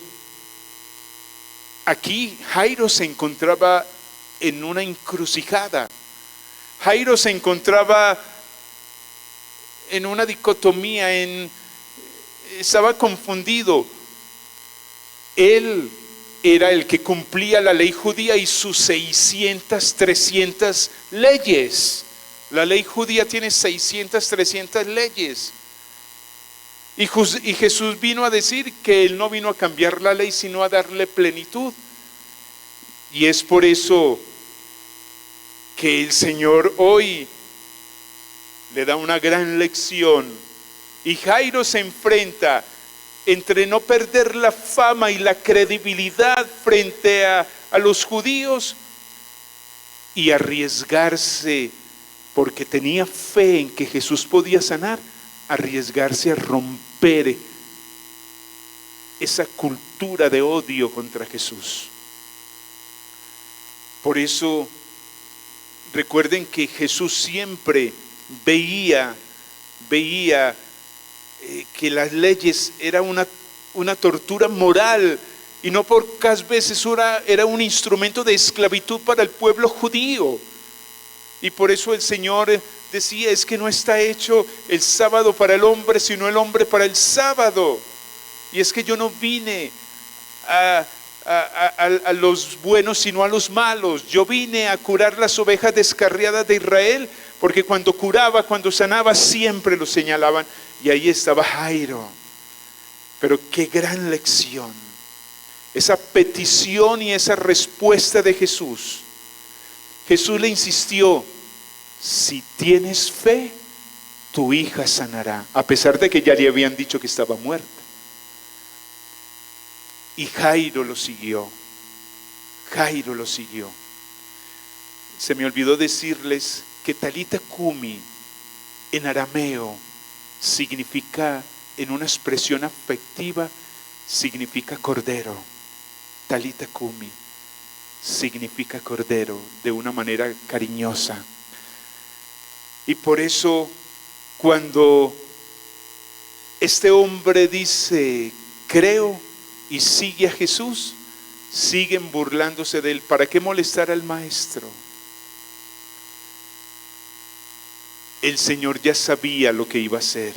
Speaker 1: aquí Jairo se encontraba en una encrucijada. Jairo se encontraba en una dicotomía, estaba confundido. Él era el que cumplía la ley judía y sus 600, 300 leyes. La ley judía tiene 600, 300 leyes. Y Jesús vino a decir que Él no vino a cambiar la ley, sino a darle plenitud. Y es por eso que el Señor hoy le da una gran lección. Y Jairo se enfrenta entre no perder la fama y la credibilidad frente a los judíos y arriesgarse porque tenía fe en que Jesús podía sanar, arriesgarse a romper esa cultura de odio contra Jesús. Por eso, recuerden que Jesús siempre veía que las leyes era una tortura moral, y no pocas veces era un instrumento de esclavitud para el pueblo judío. Y por eso el Señor decía, es que no está hecho el sábado para el hombre, sino el hombre para el sábado. Y es que yo no vine a los buenos, sino a los malos. Yo vine a curar las ovejas descarriadas de Israel, porque cuando curaba, cuando sanaba, siempre lo señalaban. Y ahí estaba Jairo. Pero qué gran lección. Esa petición y esa respuesta de Jesús. Jesús le insistió, si tienes fe, tu hija sanará, a pesar de que ya le habían dicho que estaba muerta. Y Jairo lo siguió. Jairo lo siguió. Se me olvidó decirles que Talita Kumi en arameo significa, en una expresión afectiva, significa cordero. Talita Kumi significa cordero, de una manera cariñosa. Y por eso, cuando este hombre dice, creo, y sigue a Jesús, siguen burlándose de él. ¿Para qué molestar al maestro? El Señor ya sabía lo que iba a hacer.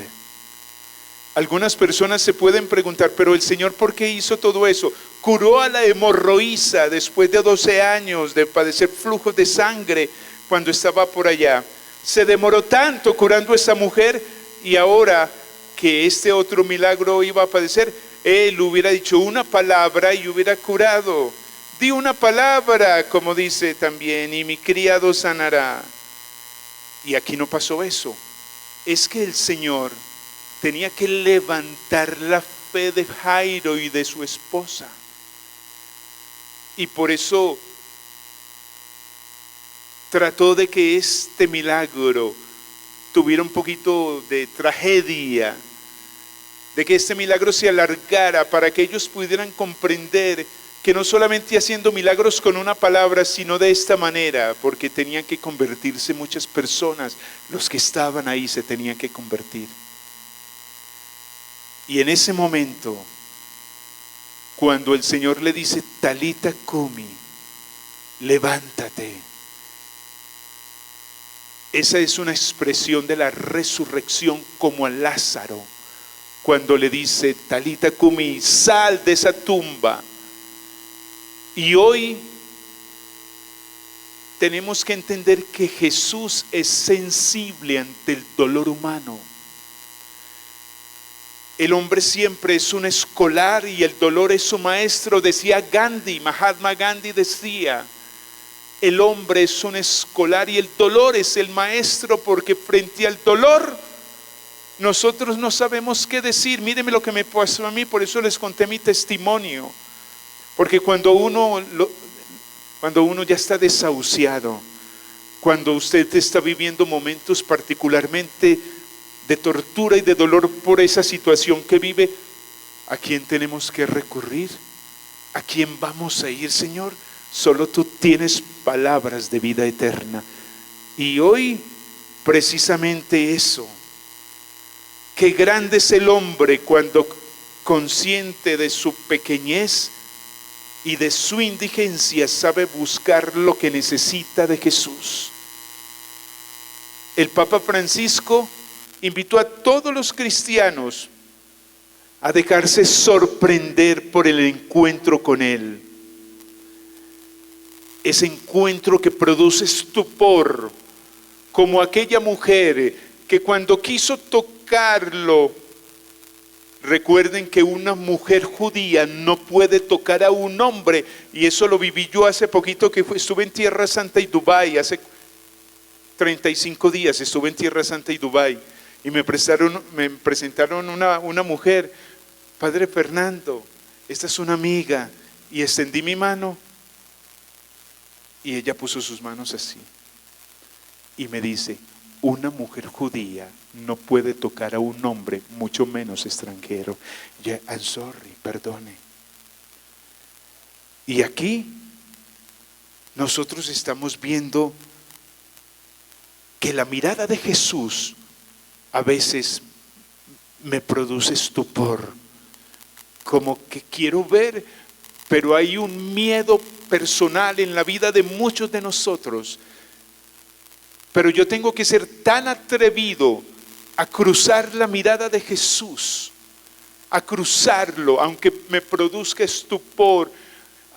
Speaker 1: Algunas personas se pueden preguntar, pero el Señor, ¿por qué hizo todo eso? Curó a la hemorroísa después de 12 años de padecer flujos de sangre cuando estaba por allá. Se demoró tanto curando a esa mujer, y ahora que este otro milagro iba a padecer, él hubiera dicho una palabra y hubiera curado. Di una palabra, como dice también, y mi criado sanará. Y aquí no pasó eso. Es que el Señor tenía que levantar la fe de Jairo y de su esposa. Y por eso trató de que este milagro tuviera un poquito de tragedia, de que este milagro se alargara para que ellos pudieran comprender que no solamente haciendo milagros con una palabra, sino de esta manera, porque tenían que convertirse muchas personas, los que estaban ahí se tenían que convertir. Y en ese momento, cuando el Señor le dice, Talita Kumi, levántate. Esa es una expresión de la resurrección, como a Lázaro, cuando le dice, Talita Kumi, sal de esa tumba. Y hoy tenemos que entender que Jesús es sensible ante el dolor humano. El hombre siempre es un escolar y el dolor es su maestro, decía Gandhi. Mahatma Gandhi decía, el hombre es un escolar y el dolor es el maestro, porque frente al dolor nosotros no sabemos qué decir. Mírenme lo que me pasó a mí, por eso les conté mi testimonio. Porque cuando uno ya está desahuciado, cuando usted está viviendo momentos particularmente de tortura y de dolor por esa situación que vive, ¿a quién tenemos que recurrir? ¿A quién vamos a ir, Señor? Solo tú tienes palabras de vida eterna. Y hoy, precisamente eso. Qué grande es el hombre cuando, consciente de su pequeñez y de su indigencia, sabe buscar lo que necesita de Jesús. El Papa Francisco invitó a todos los cristianos a dejarse sorprender por el encuentro con Él. Ese encuentro que produce estupor, como aquella mujer que cuando quiso tocarlo, recuerden que una mujer judía no puede tocar a un hombre, y eso lo viví yo hace poquito que estuve en Tierra Santa y Dubái, hace 35 días estuve en Tierra Santa y Dubái, y me presentaron una mujer, Padre Fernando, esta es una amiga, y extendí mi mano, y ella puso sus manos así, y me dice, una mujer judía no puede tocar a un hombre, mucho menos extranjero. Yo, I'm sorry, perdone. Y aquí nosotros estamos viendo que la mirada de Jesús a veces me produce estupor, como que quiero ver, pero hay un miedo personal en la vida de muchos de nosotros. Pero yo tengo que ser tan atrevido a cruzar la mirada de Jesús, a cruzarlo, aunque me produzca estupor,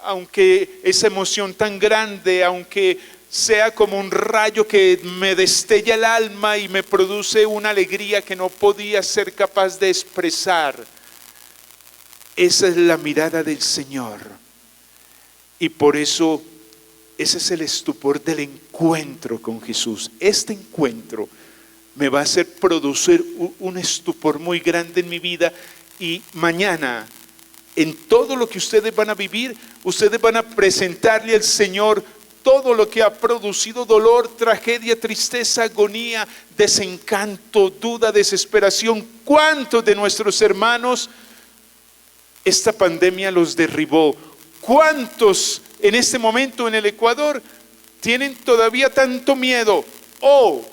Speaker 1: aunque esa emoción tan grande, aunque sea como un rayo que me destella el alma y me produce una alegría que no podía ser capaz de expresar. Esa es la mirada del Señor. Y por eso ese es el estupor del encuentro con Jesús. Este encuentro me va a hacer producir un estupor muy grande en mi vida, y mañana, en todo lo que ustedes van a vivir, ustedes van a presentarle al Señor todo lo que ha producido dolor, tragedia, tristeza, agonía, desencanto, duda, desesperación. ¿Cuántos de nuestros hermanos esta pandemia los derribó? ¿Cuántos en este momento en el Ecuador tienen todavía tanto miedo o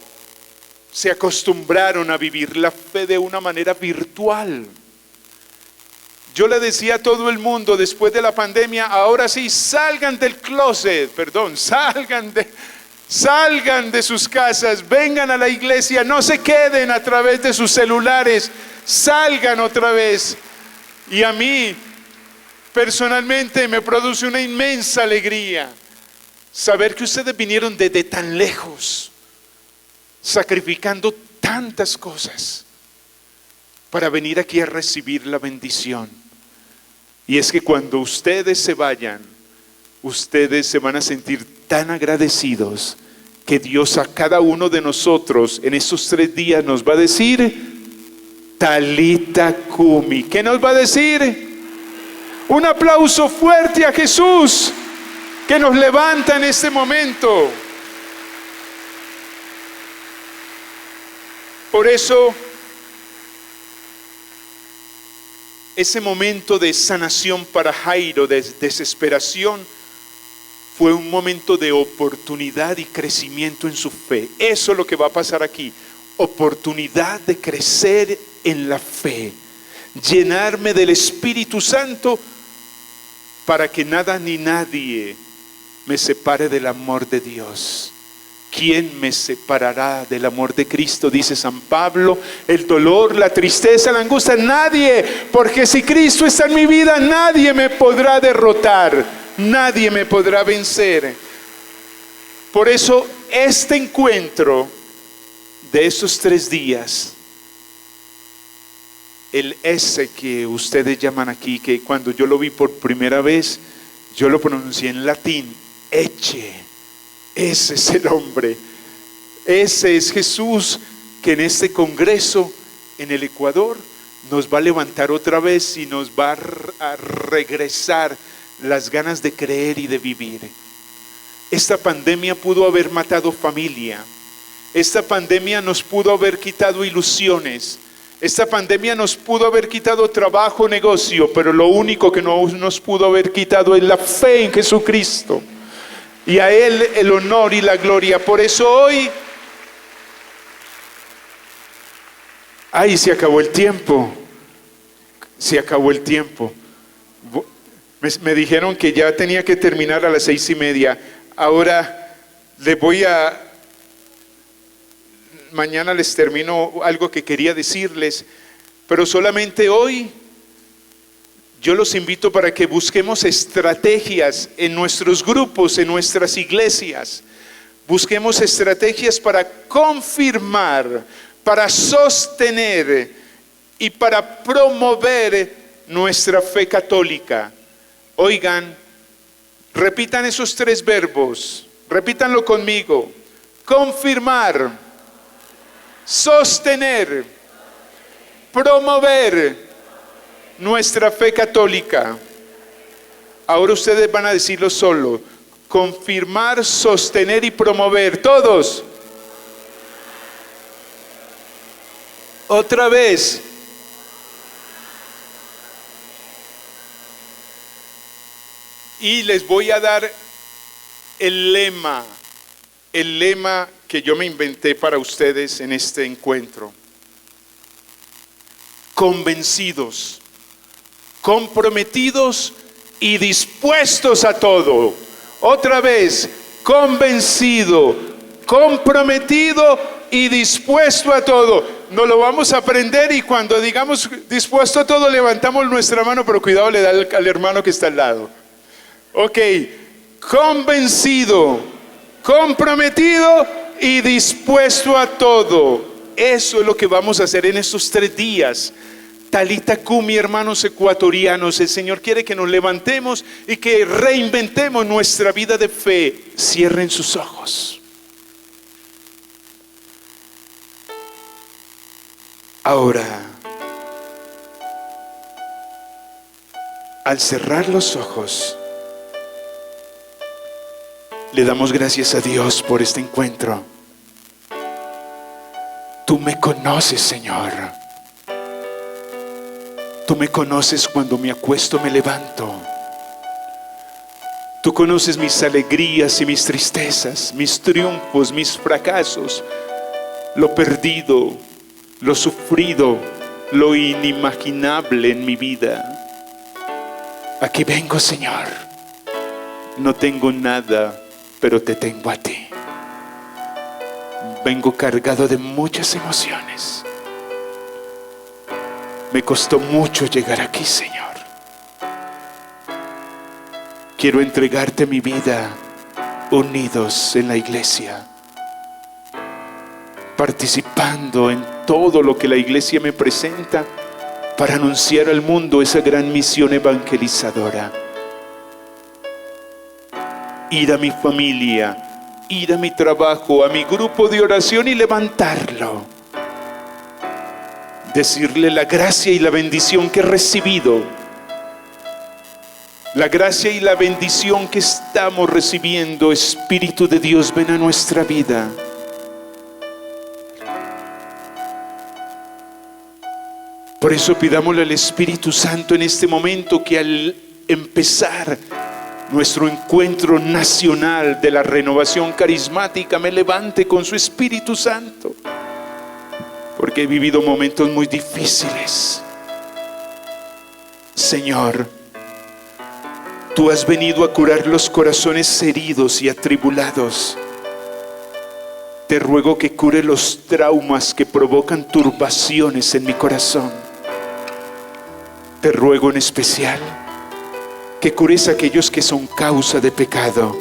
Speaker 1: se acostumbraron a vivir la fe de una manera virtual? Yo le decía a todo el mundo después de la pandemia, ahora sí, salgan del closet, salgan de sus casas, vengan a la iglesia, no se queden a través de sus celulares, salgan otra vez. Y a mí personalmente me produce una inmensa alegría saber que ustedes vinieron desde tan lejos, sacrificando tantas cosas para venir aquí a recibir la bendición. Y es que cuando ustedes se vayan, ustedes se van a sentir tan agradecidos que Dios a cada uno de nosotros en estos 3 días nos va a decir, Talita Kumi. ¿Qué nos va a decir? Un aplauso fuerte a Jesús, que nos levanta en este momento. Por eso, ese momento de sanación para Jairo, de desesperación, fue un momento de oportunidad y crecimiento en su fe. Eso es lo que va a pasar aquí. Oportunidad de crecer en la fe, llenarme del Espíritu Santo para que nada ni nadie me separe del amor de Dios. ¿Quién me separará del amor de Cristo? Dice San Pablo. El dolor, la tristeza, la angustia, nadie, porque si Cristo está en mi vida, nadie me podrá derrotar, nadie me podrá vencer. Por eso este encuentro de esos 3 días, el ese que ustedes llaman aquí, que cuando yo lo vi por primera vez, yo lo pronuncié en latín, ecce. Ese es el hombre, ese es Jesús, que en este congreso en el Ecuador nos va a levantar otra vez y nos va a regresar las ganas de creer y de vivir. Esta pandemia pudo haber matado familia, esta pandemia nos pudo haber quitado ilusiones, esta pandemia nos pudo haber quitado trabajo, negocio, pero lo único que no nos pudo haber quitado es la fe en Jesucristo. Y a Él el honor y la gloria. Por eso hoy, se acabó el tiempo. Se acabó el tiempo. Me dijeron que ya tenía que terminar a las 6:30. Ahora mañana les termino algo que quería decirles, pero solamente hoy yo los invito para que busquemos estrategias en nuestros grupos, en nuestras iglesias. Busquemos estrategias para confirmar, para sostener y para promover nuestra fe católica. Oigan, repitan esos 3 verbos, repítanlo conmigo. Confirmar, sostener, promover nuestra fe católica. Ahora ustedes van a decirlo solo. Confirmar, sostener y promover. Todos. Otra vez. Y les voy a dar el lema que yo me inventé para ustedes en este encuentro. Convencidos, comprometidos y dispuestos a todo. Otra vez, convencido, comprometido y dispuesto a todo. Nos lo vamos a aprender y cuando digamos dispuesto a todo, levantamos nuestra mano, pero cuidado, le da al hermano que está al lado. Ok, convencido, comprometido y dispuesto a todo. Eso es lo que vamos a hacer en estos 3 días. Talita Kumi, hermanos ecuatorianos, el Señor quiere que nos levantemos y que reinventemos nuestra vida de fe. Cierren sus ojos. Ahora, al cerrar los ojos, le damos gracias a Dios por este encuentro. Tú me conoces, Señor. Tú me conoces cuando me acuesto, me levanto. Tú conoces mis alegrías y mis tristezas, mis triunfos, mis fracasos, lo perdido, lo sufrido, lo inimaginable en mi vida. Aquí vengo, Señor. No tengo nada, pero te tengo a ti. Vengo cargado de muchas emociones. Me costó mucho llegar aquí, Señor. Quiero entregarte mi vida, unidos en la iglesia, participando en todo lo que la iglesia me presenta para anunciar al mundo esa gran misión evangelizadora. Ir a mi familia, ir a mi trabajo, a mi grupo de oración y levantarlo. Decirle la gracia y la bendición que he recibido. La gracia y la bendición que estamos recibiendo. Espíritu de Dios, ven a nuestra vida. Por eso pidámosle al Espíritu Santo en este momento que al empezar nuestro encuentro nacional de la renovación carismática me levante con su Espíritu Santo. Porque he vivido momentos muy difíciles. Señor, tú has venido a curar los corazones heridos y atribulados. Te ruego que cure los traumas que provocan turbaciones en mi corazón. Te ruego en especial que cures a aquellos que son causa de pecado.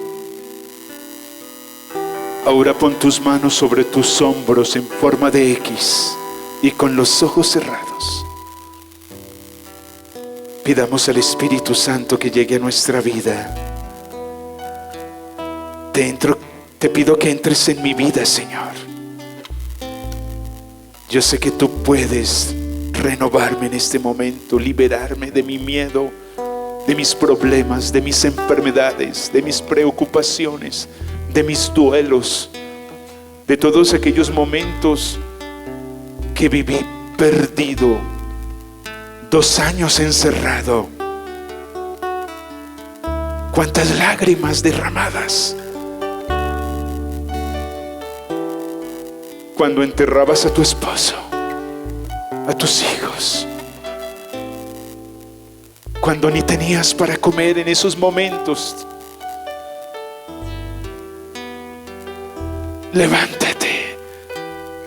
Speaker 1: Ahora pon tus manos sobre tus hombros en forma de X y con los ojos cerrados. Pidamos al Espíritu Santo que llegue a nuestra vida. Te pido que entres en mi vida, Señor. Yo sé que tú puedes renovarme en este momento, liberarme de mi miedo, de mis problemas, de mis enfermedades, de mis preocupaciones, de mis duelos, de todos aquellos momentos que viví perdido, 2 años encerrado. Cuántas lágrimas derramadas cuando enterrabas a tu esposo, a tus hijos, cuando ni tenías para comer en esos momentos. Levántate,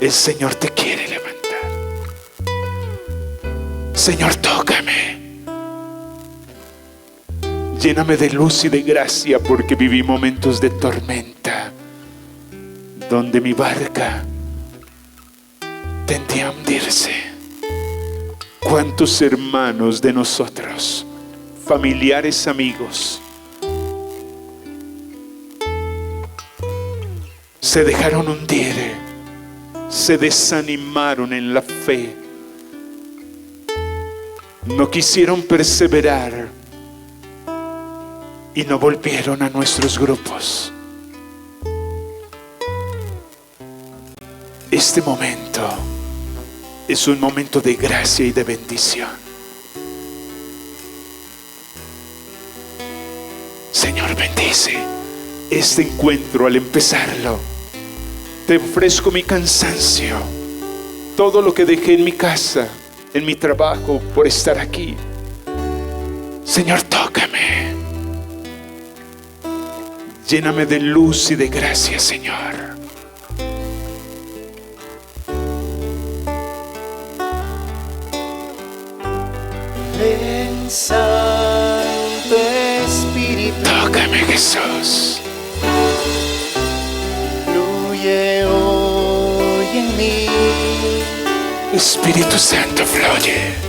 Speaker 1: el Señor te quiere levantar. Señor, tócame, lléname de luz y de gracia, porque viví momentos de tormenta donde mi barca tendía a hundirse. Cuántos hermanos de nosotros, familiares, amigos, se dejaron hundir, se desanimaron en la fe, no quisieron perseverar y no volvieron a nuestros grupos. Este momento es un momento de gracia y de bendición. Señor, bendice este encuentro al empezarlo. Te ofrezco mi cansancio, todo lo que dejé en mi casa, en mi trabajo, por estar aquí. Señor, tócame. Lléname de luz y de gracia, Señor.
Speaker 2: Ven, Santo Espíritu,
Speaker 1: Tócame, Jesús.
Speaker 2: fluye hoy en mí.
Speaker 1: Espíritu Santo, fluye.